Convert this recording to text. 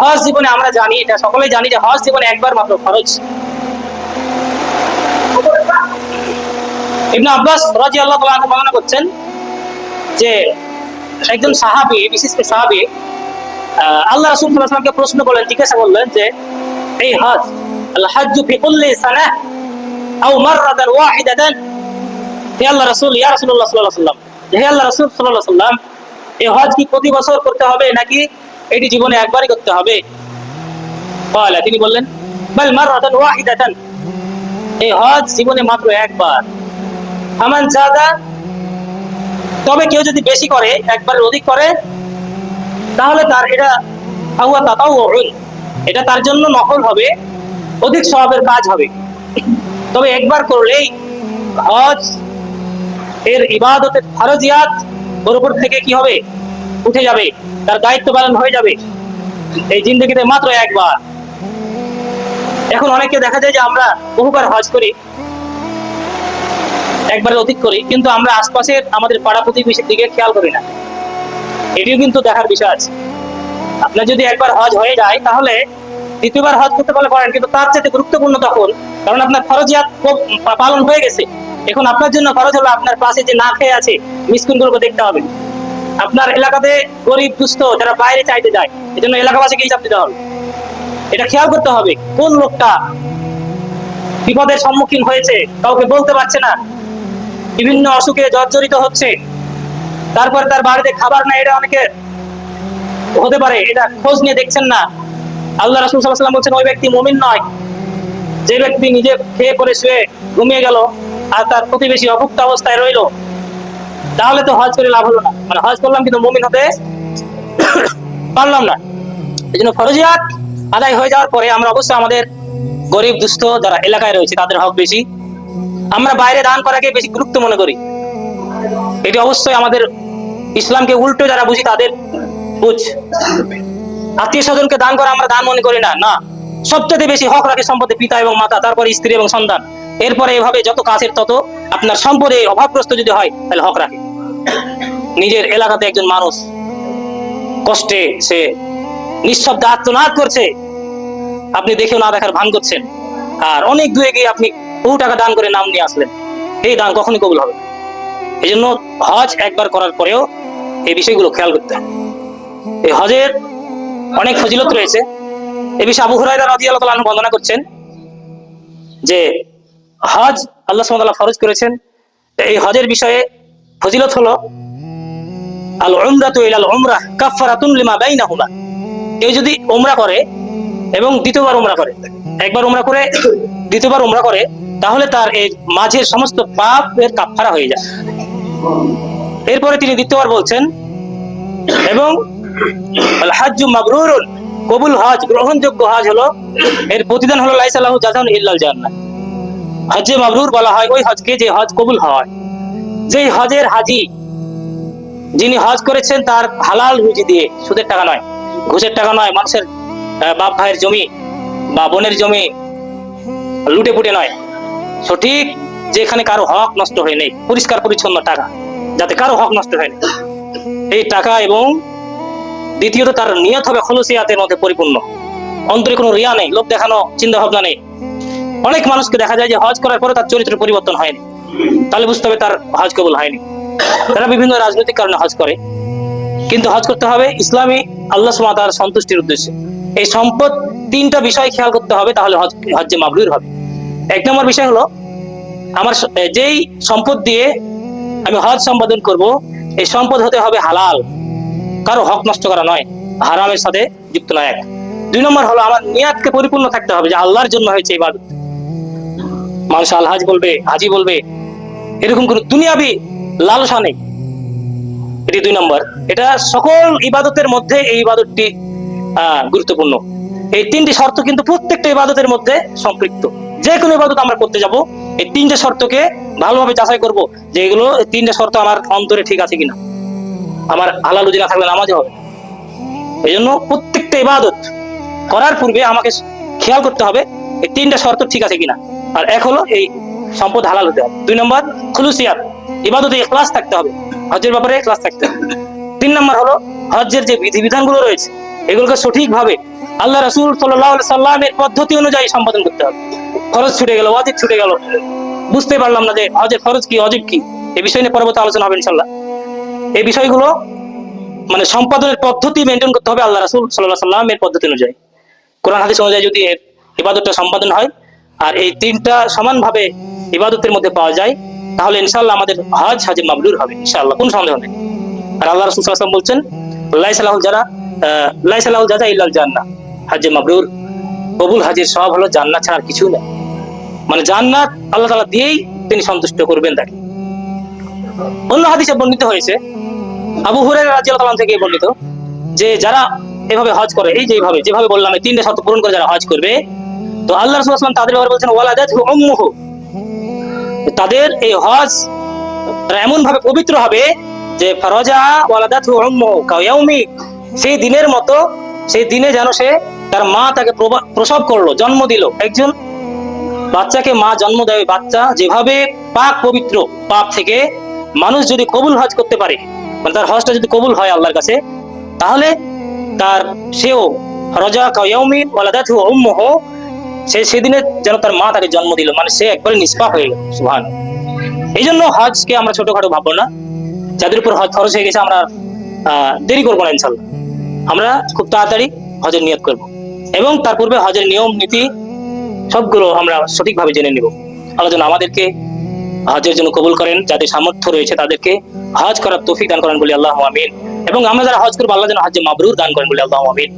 হজ জীবনে আমরা জানি, এটা সকলেই জানি যে হজ জীবনে একবার মাত্র ফরজ। ইবনে আব্বাস রাদিয়াল্লাহু তাআলা বর্ণনা করছেন যে একজন সাহাবী, বিশিষ্ট সাহাবী, আল্লাহ রাসূল সাল্লাল্লাহু আলাইহি ওয়াসাল্লামকে প্রশ্ন করলেন, জিজ্ঞাসা করলেন যে এই হজ, আল হাজ্জু ফি কুল্লি সানাহ আও মাররাতান ওয়াহিদাতান, হে আল্লাহ রাসূল, ইয়া রাসূলুল্লাহ সাল্লাল্লাহু আলাইহি ওয়াসাল্লাম, হে আল্লাহ রাসূল সাল্লাল্লাহু আলাইহি ওয়াসাল্লাম, এই হজ কি প্রতি বছর করতে হবে নাকি এটি জীবনে একবারই করতে হবে? বলে, তিনি বললেন বাল মাররাতান ওয়াহিদাতান, এই হজ জীবনে মাত্র একবার। ফামান জাদা, তবে কেউ যদি বেশি করে, একবারের অধিক করে, তাহলে তার এটা ফাহুয়া তাতাওউন, এটা তার জন্য নফল হবে, অধিক সওয়াবের কাজ হবে। তবে একবার করলেই হজ এর ইবাদতের ফরজিয়াত ওর উপর থেকে কি হবে, উঠে যাবে, তার দায়িত্ব পালন হয়ে যাবে এই জিন্দেগিতে মাত্র একবার। এখন অনেকে দেখা যায় যে আমরা বহুবার হজ করি, একবারে অধিক করি, কিন্তু আমরা আশপাশের আমাদের পাড়া প্রতিবেশীর দিকে খেয়াল করি না। এটিও কিন্তু দেখার বিষয় আছে। আপনার যদি একবার হজ হয়ে যায় তাহলে দ্বিতীয়বার হজ করতে পারলে পারেন, কিন্তু তার চাইতে গুরুত্বপূর্ণ তখন, কারণ আপনার ফরজিয়াত পালন হয়ে গেছে। এখন আপনার জন্য ফরজ হলো আপনার পাশে যে না খেয়ে আছে মিসকিনগুলোকে দেখতে হবে। আপনার এলাকাতে গরিব দুস্থ যারা বাইরে চাইতে যায়, এই জন্য এলাকাবাসীকে হিসাব দিতে হবে। এটা খেয়াল করতে হবে কোন লোকটা বিপদের সম্মুখীন হয়েছে, কাউকে বলতে পারছে না, বিভিন্ন অসুখে জর্জরিত হচ্ছে, তারপর তার বাড়িতে খাবার নাই, এটা অনেকে হতে পারে, এটা খোঁজ নিয়ে দেখছেন না। আল্লাহ রাসূল সাল্লাল্লাহু আলাইহি ওয়াসাল্লাম বলছেন ওই ব্যক্তি মুমিন নয়। যে ব্যক্তি নিজে খেয়ে পরে শুয়ে ঘুমিয়ে গেল আর তার প্রতিবেশী অভুক্ত অবস্থায় রইল, তাহলে তো হজ করে লাভ হলো না। মানে হজ করলাম কিন্তু মুমিন হতে পারলাম না। এই জন্য ফরজিয়াত আদায় হয়ে যাওয়ার পরে আমরা অবশ্যই আমাদের গরিব দুস্থ যারা এলাকায় রয়েছে তাদের হক বেশি, আমরা বাইরে দান করাকে বেশি গুরুত্ব মনে করি। এটি অবশ্যই আমাদের ইসলামকে উল্টো যারা বুঝি তাদের বুঝ। আত্মীয় স্বজনকে দান করা আমরা দান মনে করি না, না, সবচেয়ে বেশি হক রাখে সম্পদে পিতা এবং মাতা, তারপরে স্ত্রী এবং সন্তান, এরপরে এভাবে যত কাছের তত। আপনার সম্পদে অভাবগ্রস্ত যদি হয় তাহলে হক রাখে। নিজের এলাকাতে একজন মানুষ কষ্টে সে নিঃশব্দে আত্মনাদ করছে, আপনি দেখেও না দেখার ভান করছেন, আর অনেক দূরে গিয়ে আপনি বহু টাকা দান করে নাম নিয়ে আসলেন, এই দান কখনই কবুল হবে। এই জন্য হজ একবার করার পরেও এই বিষয়গুলো খেয়াল করতে হবে। এই হজের অনেক ফজিলত রয়েছে। এ বিষয়ে আবু হুরায়রা রাদিয়াল্লাহু তাআলা বর্ণনা করছেন যে হজ আল্লাহ সুবহানাহু ওয়া তাআলা ফরজ করেছেন। এই হজের বিষয়ে ফজিলত হলো আল উমরাতু ইলাল উমরাহ কাফফারাতুন লিমা বাইনাহুমা। কেউ যদি উমরা করে এবং দ্বিতীয়বার উমরা করে, একবার উমরা করে দ্বিতীয়বার উমরা করে, তাহলে তার এই মাঝের সমস্ত পাপের কাফফারা হয়ে যায়। এরপরে তিনি দ্বিতীয়বার বলছেন এবং আল হাজ্জু মাবরুরুন, কবুল হজ, গ্রহণযোগ্য হজ হলো, এর প্রতিদান হলো লাইসা লাহু জাযাউন ইল্লাল জান্নাহ। হজ্জে মাবরুর বলা হয় ওই হজকে যে হজ কবুল হয়। যেই হজের হাজি যিনি হজ করেছেন তার হালাল রুজি দিয়ে, সুদের টাকা নয়, ঘুষের টাকা নয়, মানুষের বাপ ভাইয়ের জমি বা বোনের জমি লুটে পুটে নয়, সঠিক যেখানে কারো হক নষ্ট হয়ে নেই, পরিষ্কার পরিচ্ছন্ন টাকা, যাতে কারো হক নষ্ট হয় না, এই টাকা। এবং দ্বিতীয়ত তার নিয়ত হবে খুলুসিয়াতের মধ্যে পরিপূর্ণ, অন্তরে কোনো রিয়া নেই, লোক দেখানো চিন্তা ভাবনা নেই। অনেক মানুষকে দেখা যায় যে হজ করার পরে তার চরিত্র পরিবর্তন হয়নি, তাহলে বুঝতে হবে তার হজ কবুল হয়নি। তারা বিভিন্ন রাজনৈতিক কারণে হজ করে, কিন্তু হজ করতে হবে ইসলামী আল্লাহ সুবহানাহু ওয়া তাআলার সন্তুষ্টির উদ্দেশ্যে। এই সম্পদ তিনটা বিষয় খেয়াল করতে হবে, তাহলে হজ্জে মাবরুর হবে। এক নম্বর বিষয় হলো আমার যেই সম্পদ দিয়ে আমি হজ সম্পাদন করব, এই সম্পদ হতে হবে হালাল, কারো হক নষ্ট করা নয়, হারামের সাথে যুক্ত নয়। এক। দুই নম্বর হলো আমার নিয়াতকে পরিপূর্ণ থাকতে হবে যে আল্লাহর জন্য হয়েছে ইবাদত। মানুষ আল হাজ বলবে, হাজি বলবে, এরকম কোন দুনিয়াবি লালসা নেই। এটি দুই নম্বর। এটা সকল ইবাদতের মধ্যে এই ইবাদতটি গুরুত্বপূর্ণ। এই তিনটি শর্ত কিন্তু প্রত্যেকটা ইবাদতের মধ্যে সম্পৃক্ত। যে কোনো ইবাদত আমরা করতে যাব, এই তিনটে শর্তকে ভালোভাবে যাচাই করব যে এগুলো তিনটে শর্ত আমার অন্তরে ঠিক আছে কিনা। আমার হালাল রুজি না থাকলে নামাজে হবে। এই জন্য প্রত্যেকটা ইবাদত করার পূর্বে আমাকে খেয়াল করতে হবে এই তিনটা শর্ত ঠিক আছে কিনা। আর এক হলো এই সম্পদ হালাল হতে হবে। দুই নম্বর খুলুসিয়াত, ইবাদতে ইখলাস থাকতে হবে, হজ্জের ব্যাপারে ইখলাস থাকতে হবে। তিন নম্বর হলো হজ্জের যে বিধিবিধানগুলো রয়েছে এগুলোকে সঠিকভাবে আল্লাহ রাসূল সাল্লাল্লাহু আলাইহি সাল্লামের পদ্ধতি অনুযায়ী সম্পাদন করতে হবে। ফরজ ছুটে গেল, ওয়াজিব ছুটে গেল, বুঝতে পারলাম না যে হজের ফরজ কি ওয়াজিব কি, এই বিষয় নিয়ে পরবর্তী আলোচনা হবে ইনশাআল্লাহ। এই বিষয়গুলো মানে সম্পাদনের পদ্ধতি মেনটেন করতে হবে আল্লাহ রাসূল সাল্লাল্লাহু আলাইহি সাল্লামের পদ্ধতি অনুযায়ী। কোরআন হাদিস অনুযায়ী যদি এর ইবাদতটা সম্পাদন হয় আর এই তিনটা সমানভাবে ইবাদতের মধ্যে পাওয়া যায়, তাহলে ইনশাআল্লাহ আমাদের হজ হাজে মাবরুর হবে ইনশাআল্লাহ, কোনো সন্দেহ নেই। আর আল্লাহ রাসূল সাল্লাল্লাহু আলাইহি ওয়াসাল্লাম বলছেন, লাইসা লাহুল জাযা ইল্লাল জান্নাহ, হাজে মাবরুর কবুল হাজের সওয়াব হলো জান্নাত ছাড়া আর কিছু না। মানে জান্নাত আল্লাহ তাআলা দিয়েই তিনি সন্তুষ্ট করবেন তাকে। অন্য হাদিসে বর্ণিত হয়েছে, আবু হুরায়রা রাদিয়াল্লাহু তাআলা থেকে বর্ণিত, যে যারা এভাবে হজ করে, এই যেভাবে বললাম এই তিনটা শর্ত পূরণ করে যারা হজ করবে, তো আল্লাহ রাসূল সাল্লাল্লাহু আলাইহি ওয়াসাল্লাম তাদের ব্যাপারে বলছেন ওয়ালাদাতহু উম্মুহু, তাদের এই হজ এমন ভাবে পবিত্র হবে যে ফারাজা ওয়ালাদাতহু উম্মুহু কায়াউমি, সেই দিনের মতো, সেই দিনে যেন সে তার মা তাকে প্রসব করলো, জন্ম দিল। একজন বাচ্চাকে মা জন্ম দেয়, বাচ্চা যেভাবে পাক পবিত্র পাপ থেকে মানুষ যদি কবুল হজ করতে পারে, মানে তার হজটা যদি কবুল হয় আল্লাহর কাছে, তাহলে তার সেও রজা কায়াউমি ওয়ালাদাতহু উম্মুহু, সে সেদিনে যেন তার মা তাকে জন্ম দিল, মানে সে একবারে নিষ্পাপ হয়ে গেল। সুবহানাল্লাহ। এই জন্য হজকে আমরা ছোটখাটো ভাববো না। যাদের উপর হজ খরচ হয়ে গেছে আমরা দেরি করবো না, ইনশাল্লাহ আমরা খুব তাড়াতাড়ি হজের নিয়ত করব এবং তার পূর্বে হজের নিয়ম নীতি সবগুলো আমরা সঠিকভাবে জেনে নিব। আল্লাহ যেন আমাদেরকে হজের জন্য কবুল করেন, যাদের সামর্থ্য রয়েছে তাদেরকে হজ করার তৌফিক দান করেন বলি আল্লাহু আমিন। এবং আমরা যারা হজ করবো আল্লাহ যেন হজ্জে মাবরুর দান করেন বলি আল্লাহু আমিন।